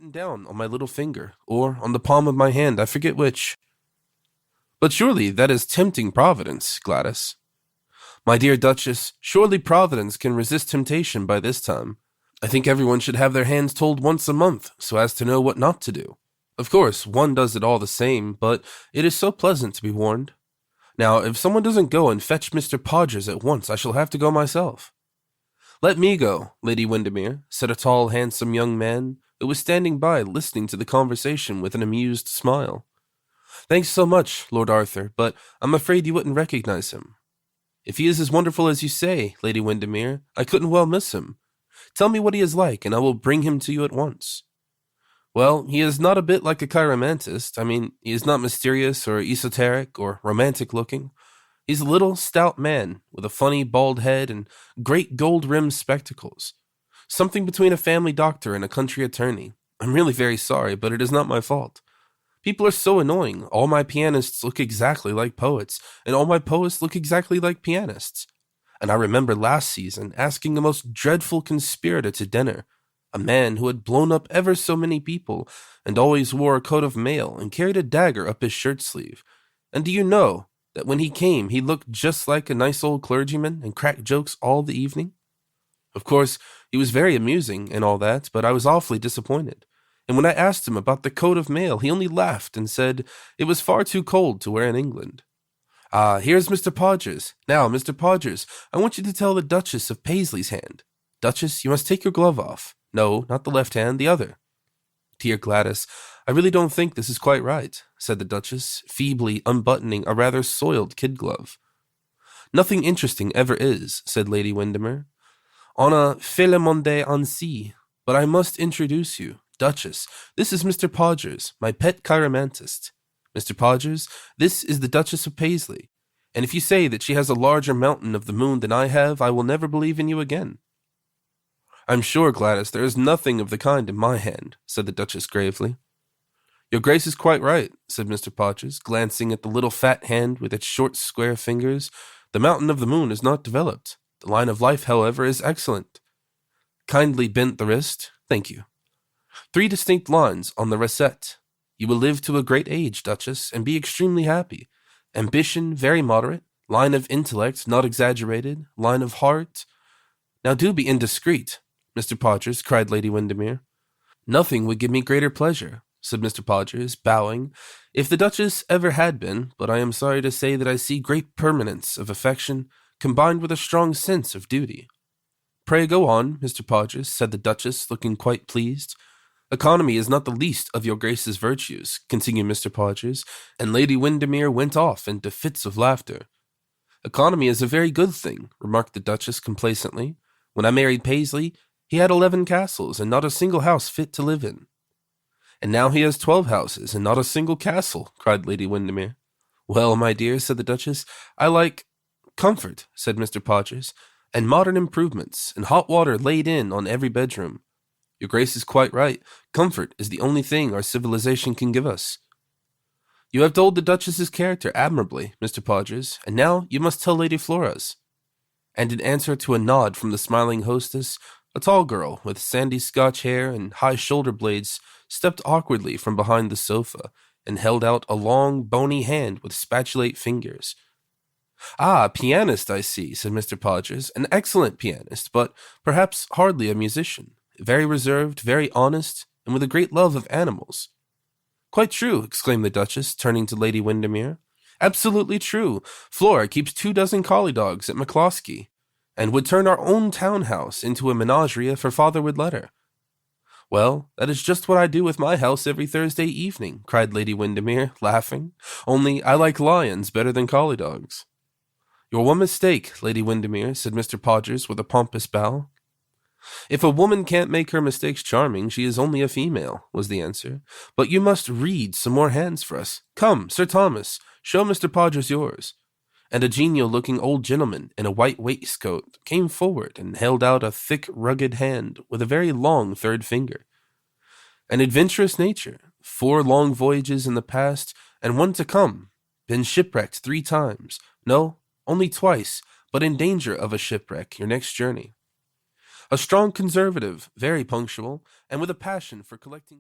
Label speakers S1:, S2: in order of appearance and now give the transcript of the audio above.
S1: written down on my little finger, or on the palm of my hand, I forget which. But surely that is tempting Providence, Gladys. My dear Duchess, surely Providence can resist temptation by this time. I think everyone should have their hands told once a month, so as to know what not to do. Of course, one does it all the same, but it is so pleasant to be warned. Now, if someone doesn't go and fetch Mr. Podgers at once, I shall have to go myself. Let me go, Lady Windermere, said a tall, handsome young man who was standing by listening to the conversation with an amused smile. Thanks so much, Lord Arthur, but I'm afraid you wouldn't recognize him. If he is as wonderful as you say, Lady Windermere, I couldn't well miss him. Tell me what he is like, and I will bring him to you at once. Well, he is not a bit like a chiromantist. I mean, he is not mysterious or esoteric or romantic-looking. He's a little, stout man with a funny, bald head and great gold-rimmed spectacles. Something between a family doctor and a country attorney. I'm really very sorry, but it is not my fault. People are so annoying. All my pianists look exactly like poets, and all my poets look exactly like pianists. And I remember last season asking a most dreadful conspirator to dinner, a man who had blown up ever so many people, and always wore a coat of mail and carried a dagger up his shirt sleeve. And do you know that when he came, he looked just like a nice old clergyman and cracked jokes all the evening? Of course, he was very amusing and all that, but I was awfully disappointed. And when I asked him about the coat of mail, he only laughed and said it was far too cold to wear in England. Ah, here's Mr. Podgers. Now, Mr. Podgers, I want you to tell the Duchess of Paisley's hand. Duchess, you must take your glove off. No, not the left hand, the other. Dear Gladys, I really don't think this is quite right, said the Duchess, feebly unbuttoning a rather soiled kid glove. Nothing interesting ever is, said Lady Windermere. On a fait le monde ainsi, but I must introduce you. Duchess, this is Mr. Podgers, my pet chiromantist. Mr. Podgers, this is the Duchess of Paisley, and if you say that she has a larger mountain of the moon than I have, I will never believe in you again. I'm sure, Gladys, there is nothing of the kind in my hand, said the Duchess gravely. Your Grace is quite right, said Mr. Podgers, glancing at the little fat hand with its short square fingers. The mountain of the moon is not developed. The line of life, however, is excellent. Kindly bent the wrist. Thank you. 3 distinct lines on the recette. You will live to a great age, Duchess, and be extremely happy. Ambition, very moderate. Line of intellect, not exaggerated. Line of heart. Now do be indiscreet, Mr. Podgers, cried Lady Windermere. Nothing would give me greater pleasure, said Mr. Podgers, bowing, if the Duchess ever had been, but I am sorry to say that I see great permanence of affection, combined with a strong sense of duty. Pray go on, Mr. Podgers, said the Duchess, looking quite pleased. Economy is not the least of your Grace's virtues, continued Mr. Podgers, and Lady Windermere went off into fits of laughter. Economy is a very good thing, remarked the Duchess complacently. When I married Paisley, he had 11 castles, and not a single house fit to live in. And now he has 12 houses, and not a single castle, cried Lady Windermere. Well, my dear, said the Duchess, I like comfort, said Mr. Podgers, and modern improvements, and hot water laid in on every bedroom. Your Grace is quite right. Comfort is the only thing our civilization can give us. You have told the Duchess's character admirably, Mr. Podgers, and now you must tell Lady Flora's. And in answer to a nod from the smiling hostess, a tall girl with sandy Scotch hair and high shoulder blades stepped awkwardly from behind the sofa and held out a long, bony hand with spatulate fingers. Ah, a pianist, I see, said Mr. Podgers. An excellent pianist, but perhaps hardly a musician. Very reserved, very honest, and with a great love of animals. Quite true, exclaimed the Duchess, turning to Lady Windermere. Absolutely true. Flora keeps 24 collie dogs at McCloskey, and would turn our own townhouse into a menagerie if her father would let her. Well, that is just what I do with my house every Thursday evening, cried Lady Windermere, laughing. Only I like lions better than collie dogs. You're one mistake, Lady Windermere, said Mr. Podgers with a pompous bow. If a woman can't make her mistakes charming, she is only a female, was the answer. But you must read some more hands for us. Come, Sir Thomas, show Mr. Podgers yours. And a genial-looking old gentleman in a white waistcoat came forward and held out a thick, rugged hand with a very long third finger. An adventurous nature, 4 long voyages in the past, and 1 to come. Been shipwrecked 3 times. No, only twice, but in danger of a shipwreck your next journey. A strong conservative, very punctual, and with a passion for collecting